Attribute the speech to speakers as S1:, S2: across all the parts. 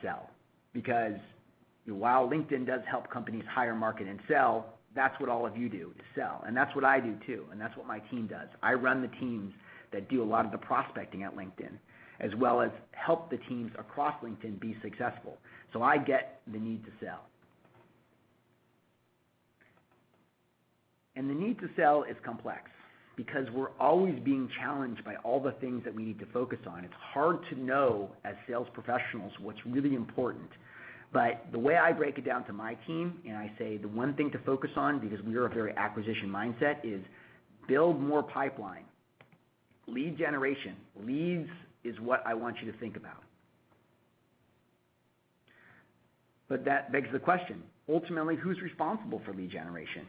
S1: sell. Because while LinkedIn does help companies hire, market, and sell, that's what all of you do, is sell. And that's what I do too, and that's what my team does. I run the teams that do a lot of the prospecting at LinkedIn, as well as help the teams across LinkedIn be successful. So I get the need to sell. And the need to sell is complex because we're always being challenged by all the things that we need to focus on. It's hard to know as sales professionals what's really important. But the way I break it down to my team, and I say the one thing to focus on, because we are a very acquisition mindset, is build more pipeline. Lead generation. Leads is what I want you to think about. But that begs the question, ultimately, who's responsible for lead generation,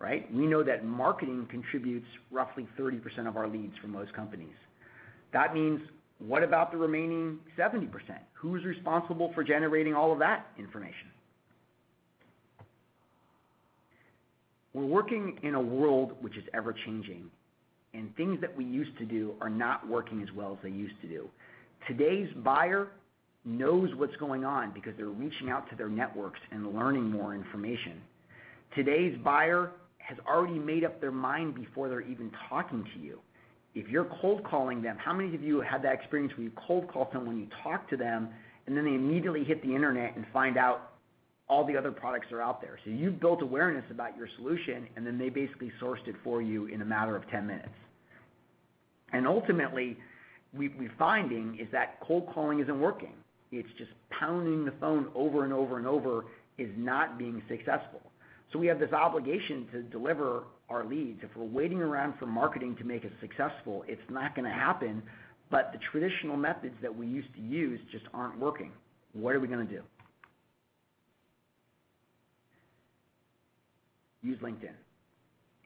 S1: right? We know that marketing contributes roughly 30% of our leads for most companies. That means, what about the remaining 70%? Who's responsible for generating all of that information? We're working in a world which is ever-changing, and things that we used to do are not working as well as they used to do. Today's buyer knows what's going on because they're reaching out to their networks and learning more information. Today's buyer has already made up their mind before they're even talking to you. If you're cold calling them, how many of you had that experience where you cold call someone, you talk to them, and then they immediately hit the internet and find out all the other products are out there? So you've built awareness about your solution, and then they basically sourced it for you in a matter of 10 minutes. And ultimately, we're finding is that cold calling isn't working. It's just pounding the phone over and over and over is not being successful. So we have this obligation to deliver our leads. If we're waiting around for marketing to make us successful, it's not going to happen, but the traditional methods that we used to use just aren't working. What are we going to do? Use LinkedIn.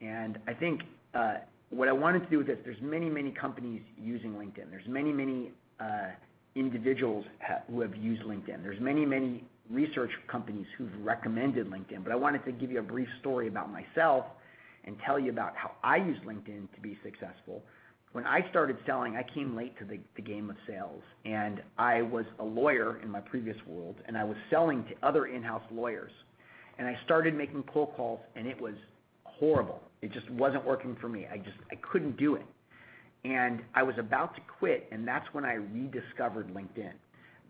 S1: And I think what I wanted to do with this, there's many companies using LinkedIn. There's many individuals who have used LinkedIn. There's many research companies who've recommended LinkedIn, but I wanted to give you a brief story about myself and tell you about how I use LinkedIn to be successful. When I started selling, I came late to the game of sales, and I was a lawyer in my previous world, and I was selling to other in-house lawyers. And I started making cold calls, and it was horrible. It just wasn't working for me. I couldn't do it. And I was about to quit, and that's when I rediscovered LinkedIn.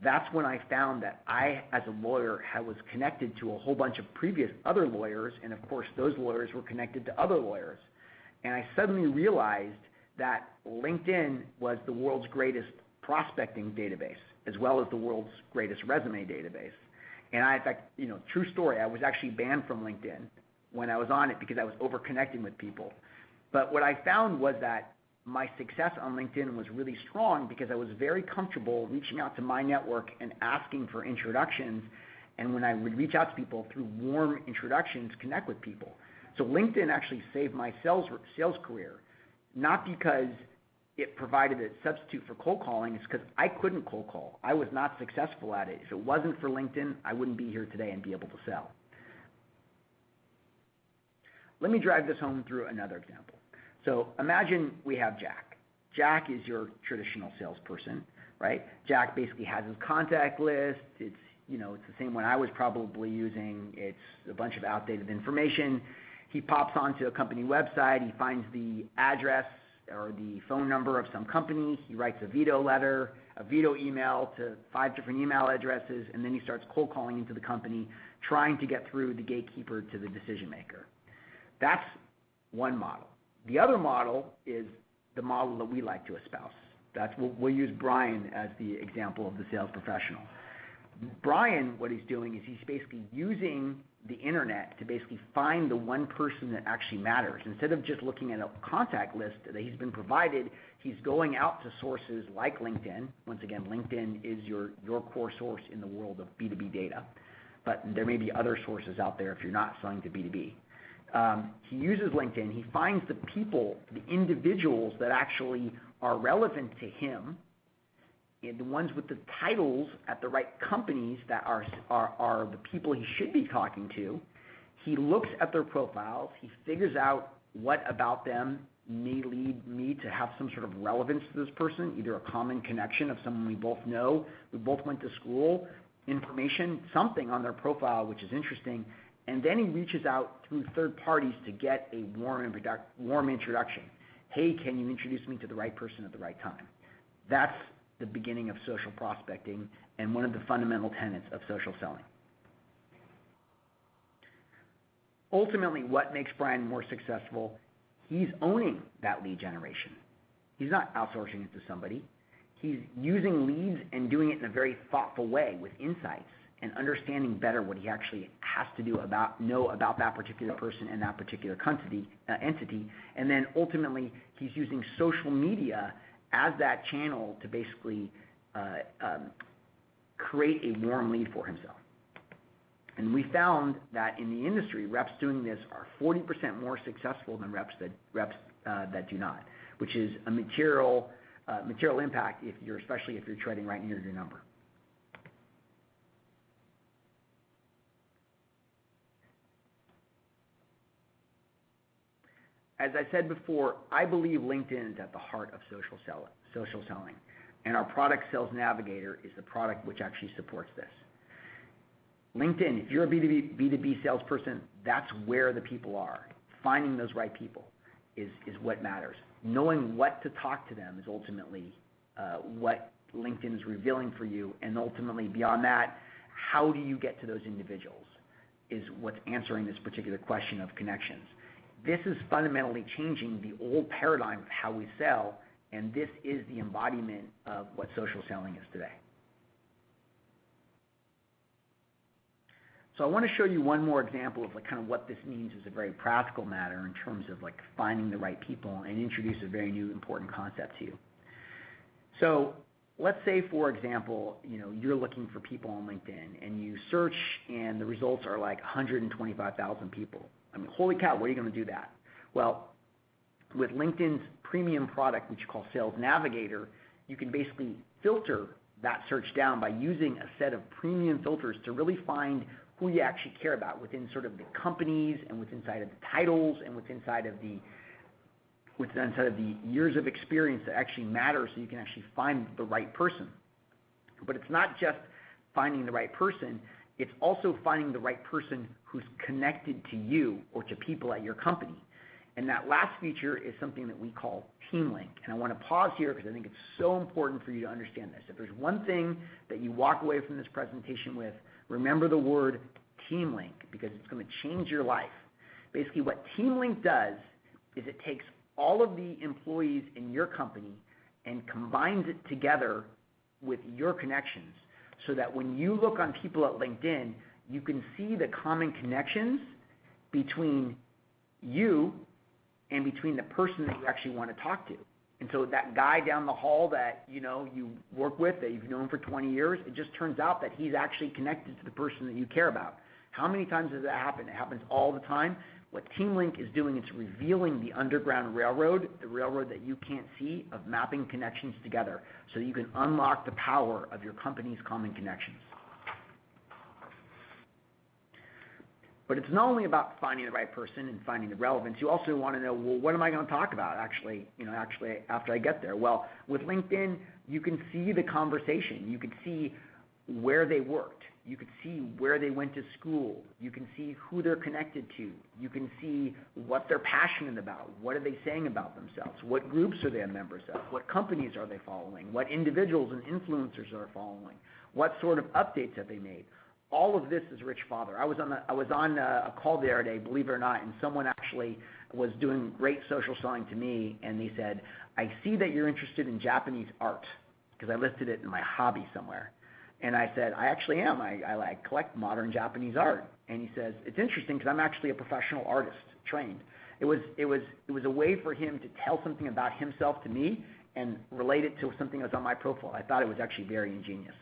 S1: That's when I found that I, as a lawyer, was connected to a whole bunch of previous other lawyers, and of course those lawyers were connected to other lawyers. And I suddenly realized that LinkedIn was the world's greatest prospecting database, as well as the world's greatest resume database. And in fact, true story, I was actually banned from LinkedIn when I was on it because I was over-connecting with people. But what I found was that my success on LinkedIn was really strong because I was very comfortable reaching out to my network and asking for introductions. And when I would reach out to people through warm introductions, connect with people. So LinkedIn actually saved my sales career, not because it provided a substitute for cold calling. It's because I couldn't cold call. I was not successful at it. If it wasn't for LinkedIn, I wouldn't be here today and be able to sell. Let me drive this home through another example. So imagine we have Jack. Jack is your traditional salesperson, right? Jack basically has his contact list. It's the same one I was probably using. It's a bunch of outdated information. He pops onto a company website. He finds the address or the phone number of some company. He writes a veto letter, a veto email to 5 different email addresses, and then he starts cold calling into the company, trying to get through the gatekeeper to the decision maker. That's one model. The other model is the model that we like to espouse. We'll use Brian as the example of the sales professional. Brian, what he's doing is he's basically using the internet to basically find the one person that actually matters. Instead of just looking at a contact list that he's been provided, he's going out to sources like LinkedIn. Once again, LinkedIn is your core source in the world of B2B data, but there may be other sources out there if you're not selling to B2B. He uses LinkedIn. He finds the people, the individuals that actually are relevant to him, and the ones with the titles at the right companies that are the people he should be talking to. He looks at their profiles. He figures out what about them may lead me to have some sort of relevance to this person, either a common connection of someone we both know, we both went to school, information, something on their profile which is interesting, and then he reaches out through third parties to get a warm introduction. Hey, can you introduce me to the right person at the right time? That's the beginning of social prospecting and one of the fundamental tenets of social selling. Ultimately, what makes Brian more successful? He's owning that lead generation. He's not outsourcing it to somebody. He's using leads and doing it in a very thoughtful way with insights and understanding better what he actually has to know about that particular person and that particular entity. And then ultimately, he's using social media as that channel to basically create a warm lead for himself. And we found that in the industry, reps doing this are 40% more successful than reps that do not, which is a material impact especially if you're treading right near your number. As I said before, I believe LinkedIn is at the heart of social selling, and our product Sales Navigator is the product which actually supports this. LinkedIn, if you're a B2B salesperson, that's where the people are. Finding those right people is what matters. Knowing what to talk to them is ultimately what LinkedIn is revealing for you, and ultimately beyond that, how do you get to those individuals is what's answering this particular question of connections. This is fundamentally changing the old paradigm of how we sell, and this is the embodiment of what social selling is today. So I want to show you one more example of kind of what this means as a very practical matter in terms of finding the right people and introduce a very new important concept to you. So let's say, for example, you're looking for people on LinkedIn and you search and the results are 125,000 people. I mean, holy cow, what are you going to do that? Well, with LinkedIn's premium product, which you call Sales Navigator, you can basically filter that search down by using a set of premium filters to really find who you actually care about within sort of the companies and within inside of the titles and within inside of the years of experience that actually matter, so you can actually find the right person. But it's not just finding the right person, it's also finding the right person who's connected to you or to people at your company. And that last feature is something that we call TeamLink. And I want to pause here because I think it's so important for you to understand this. If there's one thing that you walk away from this presentation with, remember the word TeamLink, because it's going to change your life. Basically, what TeamLink does is it takes all of the employees in your company and combines it together with your connections so that when you look on people at LinkedIn, you can see the common connections between you and between the person that you actually want to talk to. And so that guy down the hall that you work with, that you've known for 20 years, it just turns out that he's actually connected to the person that you care about. How many times does that happen? It happens all the time. What TeamLink is doing, it's revealing the underground railroad, the railroad that you can't see, of mapping connections together so that you can unlock the power of your company's common connections. But it's not only about finding the right person and finding the relevance. You also want to know, well, what am I going to talk about actually after I get there? Well, with LinkedIn, you can see the conversation. You can see where they worked. You can see where they went to school. You can see who they're connected to. You can see what they're passionate about. What are they saying about themselves? What groups are they members of? What companies are they following? What individuals and influencers are following? What sort of updates have they made? All of this is rich fodder. I was on a call the other day, believe it or not, and someone actually was doing great social selling to me, and they said, I see that you're interested in Japanese art, because I listed it in my hobby somewhere. And I said, I actually am. I collect modern Japanese art. And he says, it's interesting because I'm actually a professional artist, trained. It was a way for him to tell something about himself to me and relate it to something that was on my profile. I thought it was actually very ingenious.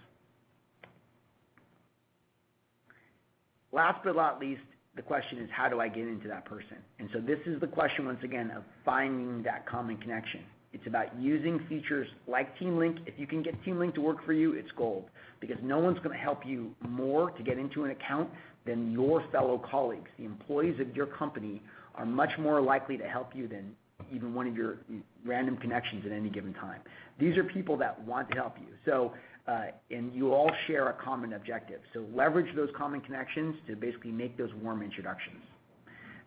S1: Last but not least, the question is, how do I get into that person? And so this is the question, once again, of finding that common connection. It's about using features like TeamLink. If you can get TeamLink to work for you, it's gold, because no one's going to help you more to get into an account than your fellow colleagues. The employees of your company are much more likely to help you than even one of your random connections at any given time. These are people that want to help you. So and you all share a common objective. So leverage those common connections to basically make those warm introductions.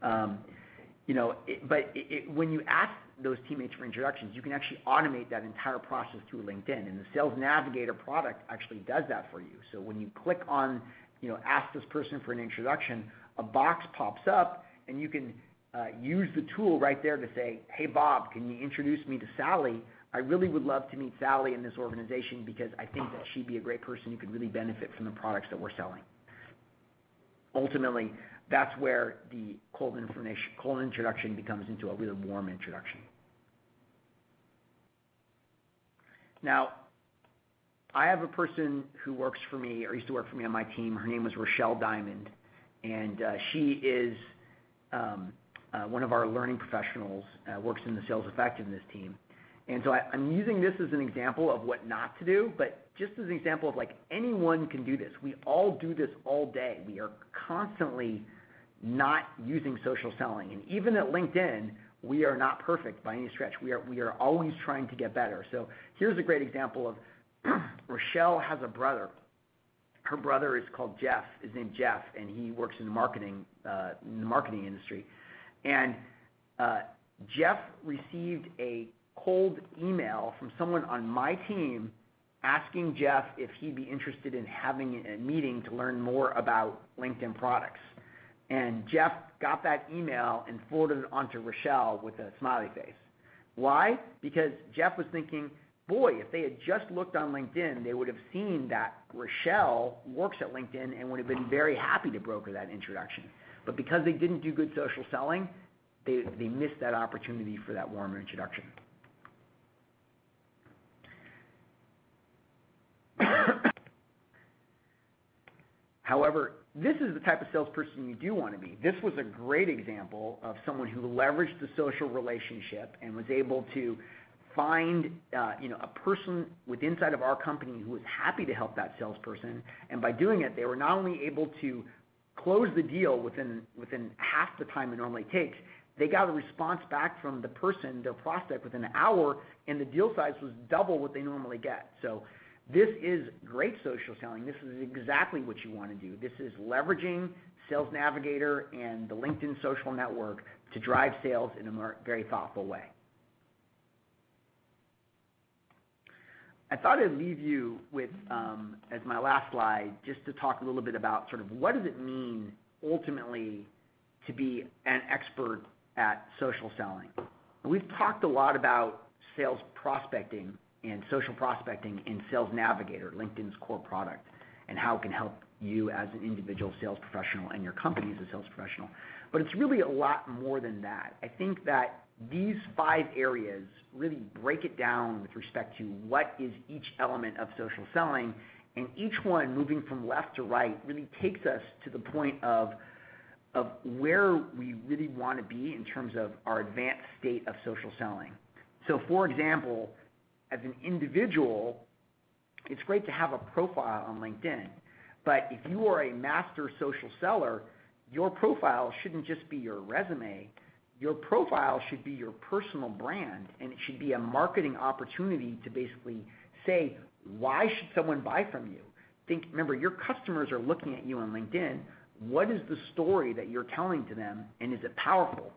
S1: When you ask those teammates for introductions, you can actually automate that entire process through LinkedIn, and the Sales Navigator product actually does that for you. So when you click on, ask this person for an introduction, a box pops up, and you can use the tool right there to say, hey, Bob, can you introduce me to Sally? I really would love to meet Sally in this organization because I think that she'd be a great person who could really benefit from the products that we're selling. Ultimately, that's where the cold introduction becomes into a really warm introduction. Now, I have a person who works for me, or used to work for me on my team. Her name was Rochelle Diamond, and she is one of our learning professionals, works in the sales effectiveness team. And so I'm using this as an example of what not to do, but just as an example of anyone can do this. We all do this all day. We are constantly not using social selling. And even at LinkedIn, we are not perfect by any stretch. We are always trying to get better. So here's a great example of Rochelle has a brother. Her brother is called Jeff. His name's Jeff, and he works in the marketing industry. And Jeff received a cold email from someone on my team asking Jeff if he'd be interested in having a meeting to learn more about LinkedIn products. And Jeff got that email and forwarded it on to Rochelle with a smiley face. Why? Because Jeff was thinking, boy, if they had just looked on LinkedIn, they would have seen that Rochelle works at LinkedIn and would have been very happy to broker that introduction. But because they didn't do good social selling, they missed that opportunity for that warmer introduction. However, this is the type of salesperson you do want to be. This was a great example of someone who leveraged the social relationship and was able to find a person inside of our company who was happy to help that salesperson. And by doing it, they were not only able to close the deal within half the time it normally takes, they got a response back from the person, their prospect, within an hour, and the deal size was double what they normally get. So this is great social selling. This is exactly what you want to do. This is leveraging Sales Navigator and the LinkedIn social network to drive sales in a very thoughtful way. I thought I'd leave you with, as my last slide, just to talk a little bit about sort of what does it mean ultimately to be an expert at social selling. We've talked a lot about sales prospecting and social prospecting in Sales Navigator, LinkedIn's core product, and how it can help you as an individual sales professional and your company as a sales professional. But it's really a lot more than that. I think that these 5 areas really break it down with respect to what is each element of social selling, and each one, moving from left to right, really takes us to the point of where we really want to be in terms of our advanced state of social selling. So, for example, as an individual, it's great to have a profile on LinkedIn. But if you are a master social seller, your profile shouldn't just be your resume. Your profile should be your personal brand, and it should be a marketing opportunity to basically say, why should someone buy from you? Remember, your customers are looking at you on LinkedIn. What is the story that you're telling to them, and is it powerful?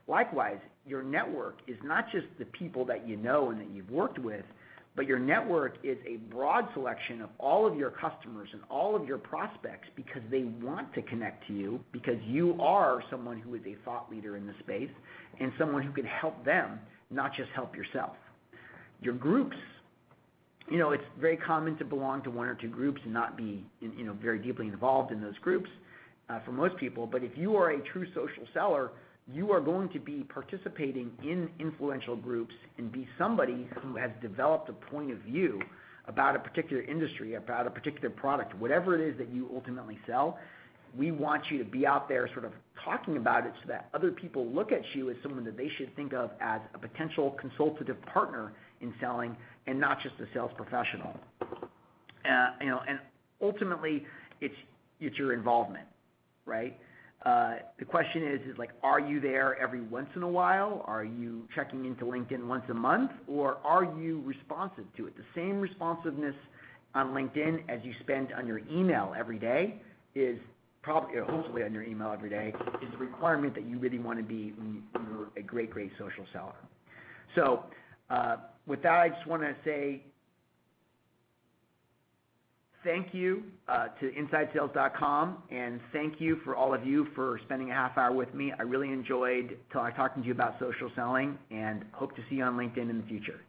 S1: Likewise, your network is not just the people that you know and that you've worked with, but your network is a broad selection of all of your customers and all of your prospects because they want to connect to you because you are someone who is a thought leader in the space and someone who can help them, not just help yourself. Your groups, it's very common to belong to 1 or 2 groups and not be very deeply involved in those groups for most people. But if you are a true social seller, you are going to be participating in influential groups and be somebody who has developed a point of view about a particular industry, about a particular product, whatever it is that you ultimately sell. We want you to be out there sort of talking about it so that other people look at you as someone that they should think of as a potential consultative partner in selling and not just a sales professional. And ultimately, it's your involvement, right? The question is are you there every once in a while? Are you checking into LinkedIn once a month? Or are you responsive to it? The same responsiveness on LinkedIn as you spend on your email every day is probably, or hopefully on your email every day, is the requirement that you really want to be when you're a great social seller. So with that, I just want to say thank you to InsideSales.com, and thank you for all of you for spending a half hour with me. I really enjoyed talking to you about social selling, and hope to see you on LinkedIn in the future.